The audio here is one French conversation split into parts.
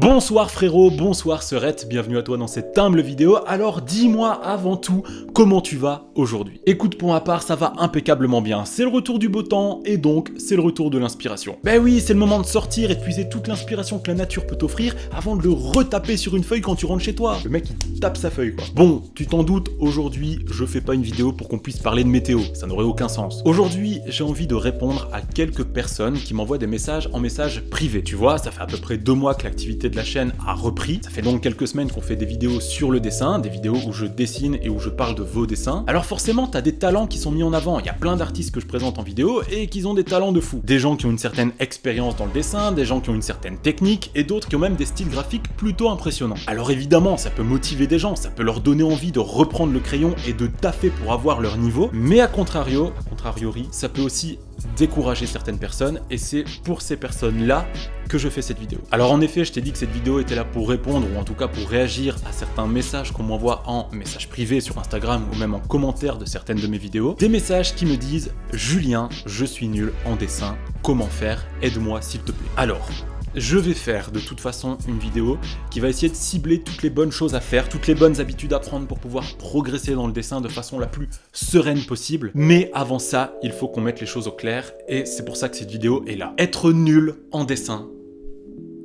Bonsoir frérot, bonsoir Serette, bienvenue à toi dans cette humble vidéo. Alors dis-moi avant tout, comment tu vas aujourd'hui? Écoute, pour ma part, ça va impeccablement bien. C'est le retour du beau temps et donc c'est le retour de l'inspiration. Ben oui, c'est le moment de sortir et de puiser toute l'inspiration que la nature peut t'offrir avant de le retaper sur une feuille quand tu rentres chez toi. Le mec il tape sa feuille quoi. Bon, tu t'en doutes, aujourd'hui je fais pas une vidéo pour qu'on puisse parler de météo, ça n'aurait aucun sens. Aujourd'hui, j'ai envie de répondre à quelques personnes qui m'envoient des messages en message privé. Tu vois, ça fait à peu près 2 mois que l'activité de la chaîne a repris. Ça fait donc quelques semaines qu'on fait des vidéos sur le dessin, des vidéos où je dessine et où je parle de vos dessins. Alors forcément, t'as des talents qui sont mis en avant. Il y a plein d'artistes que je présente en vidéo et qui ont des talents de fou. Des gens qui ont une certaine expérience dans le dessin, des gens qui ont une certaine technique et d'autres qui ont même des styles graphiques plutôt impressionnants. Alors évidemment, ça peut motiver des gens, ça peut leur donner envie de reprendre le crayon et de taffer pour avoir leur niveau, mais a contrariori, ça peut aussi décourager certaines personnes et c'est pour ces personnes-là que je fais cette vidéo. Alors en effet, je t'ai dit que cette vidéo était là pour répondre ou en tout cas pour réagir à certains messages qu'on m'envoie en message privé sur Instagram ou même en commentaire de certaines de mes vidéos. Des messages qui me disent « Julien, je suis nul en dessin, comment faire? Aide-moi s'il te plaît. » Alors, je vais faire de toute façon une vidéo qui va essayer de cibler toutes les bonnes choses à faire, toutes les bonnes habitudes à prendre pour pouvoir progresser dans le dessin de façon la plus sereine possible. Mais avant ça, il faut qu'on mette les choses au clair et c'est pour ça que cette vidéo est là. Être nul en dessin,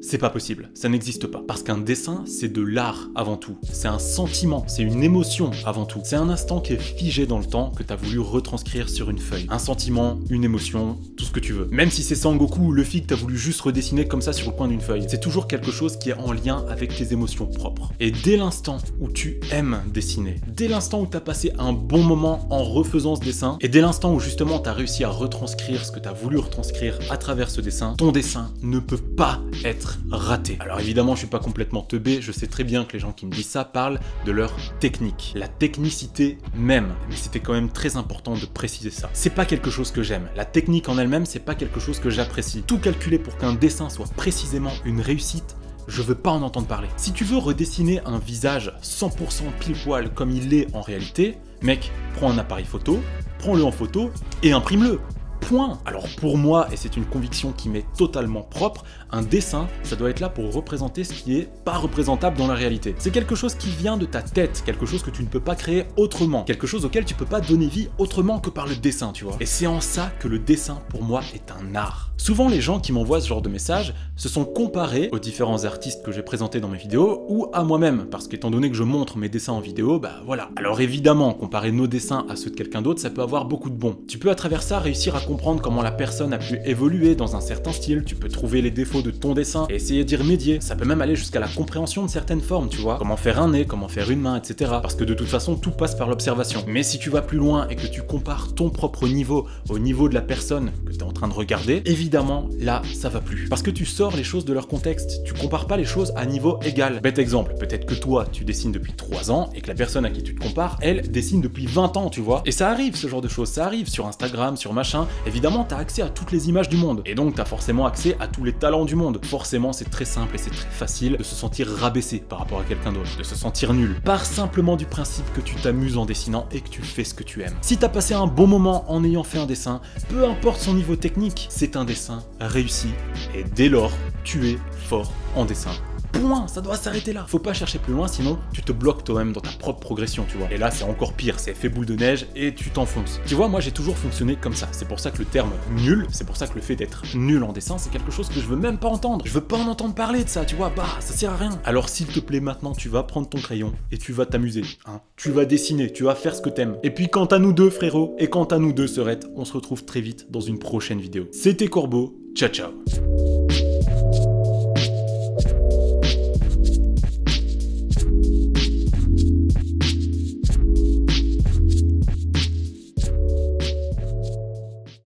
c'est pas possible, ça n'existe pas. Parce qu'un dessin, c'est de l'art avant tout. C'est un sentiment, c'est une émotion avant tout. C'est un instant qui est figé dans le temps que t'as voulu retranscrire sur une feuille. Un sentiment, une émotion, tout ce que tu veux. Même si c'est Sangoku ou Luffy que t'as voulu juste redessiner comme ça sur le coin d'une feuille. C'est toujours quelque chose qui est en lien avec tes émotions propres. Et dès l'instant où tu aimes dessiner, dès l'instant où t'as passé un bon moment en refaisant ce dessin, et dès l'instant où justement t'as réussi à retranscrire ce que t'as voulu retranscrire à travers ce dessin, ton dessin ne peut pas être raté. Alors évidemment, je suis pas complètement teubé, je sais très bien que les gens qui me disent ça parlent de leur technique. La technicité même, mais c'était quand même très important de préciser ça. C'est pas quelque chose que j'aime. La technique en elle-même, c'est pas quelque chose que j'apprécie. Tout calculer pour qu'un dessin soit précisément une réussite, je veux pas en entendre parler. Si tu veux redessiner un visage 100% pile poil comme il est en réalité, mec, prends un appareil photo, prends-le en photo et imprime-le. Point. Alors pour moi, et c'est une conviction qui m'est totalement propre, un dessin, ça doit être là pour représenter ce qui est pas représentable dans la réalité. C'est quelque chose qui vient de ta tête, quelque chose que tu ne peux pas créer autrement, quelque chose auquel tu peux pas donner vie autrement que par le dessin, tu vois. Et c'est en ça que le dessin, pour moi, est un art. Souvent, les gens qui m'envoient ce genre de messages se sont comparés aux différents artistes que j'ai présentés dans mes vidéos ou à moi-même, parce qu'étant donné que je montre mes dessins en vidéo, bah voilà. Alors évidemment, comparer nos dessins à ceux de quelqu'un d'autre, ça peut avoir beaucoup de bons. Tu peux à travers ça réussir à comprendre comment la personne a pu évoluer dans un certain style, tu peux trouver les défauts de ton dessin et essayer d'y remédier. Ça peut même aller jusqu'à la compréhension de certaines formes, tu vois. Comment faire un nez, comment faire une main, etc. Parce que de toute façon, tout passe par l'observation. Mais si tu vas plus loin et que tu compares ton propre niveau au niveau de la personne que tu es en train de regarder, évidemment, là, ça va plus. Parce que tu sors les choses de leur contexte, tu compares pas les choses à niveau égal. Bête exemple, peut-être que toi, tu dessines depuis 3 ans et que la personne à qui tu te compares, elle, dessine depuis 20 ans, tu vois. Et ça arrive, ce genre de choses, ça arrive sur Instagram, sur machin. Évidemment, t'as accès à toutes les images du monde. Et donc, t'as forcément accès à tous les talents du monde. Forcément, c'est très simple et c'est très facile de se sentir rabaissé par rapport à quelqu'un d'autre, de se sentir nul. Par simplement du principe que tu t'amuses en dessinant et que tu fais ce que tu aimes. Si t'as passé un bon moment en ayant fait un dessin, peu importe son niveau technique, c'est un dessin réussi. Et dès lors, tu es fort en dessin. Point, ça doit s'arrêter là. Faut pas chercher plus loin, sinon tu te bloques toi-même dans ta propre progression, tu vois. Et là, c'est encore pire, c'est effet boule de neige et tu t'enfonces. Tu vois, moi j'ai toujours fonctionné comme ça. C'est pour ça que le terme nul, c'est pour ça que le fait d'être nul en dessin, c'est quelque chose que je veux même pas entendre. Je veux pas en entendre parler de ça, tu vois. Bah, ça sert à rien. Alors s'il te plaît, maintenant, tu vas prendre ton crayon et tu vas t'amuser, hein. Tu vas dessiner, tu vas faire ce que t'aimes. Et puis quant à nous deux, frérot, et quant à nous deux, Serette, on se retrouve très vite dans une prochaine vidéo. C'était Corbeau, ciao ciao.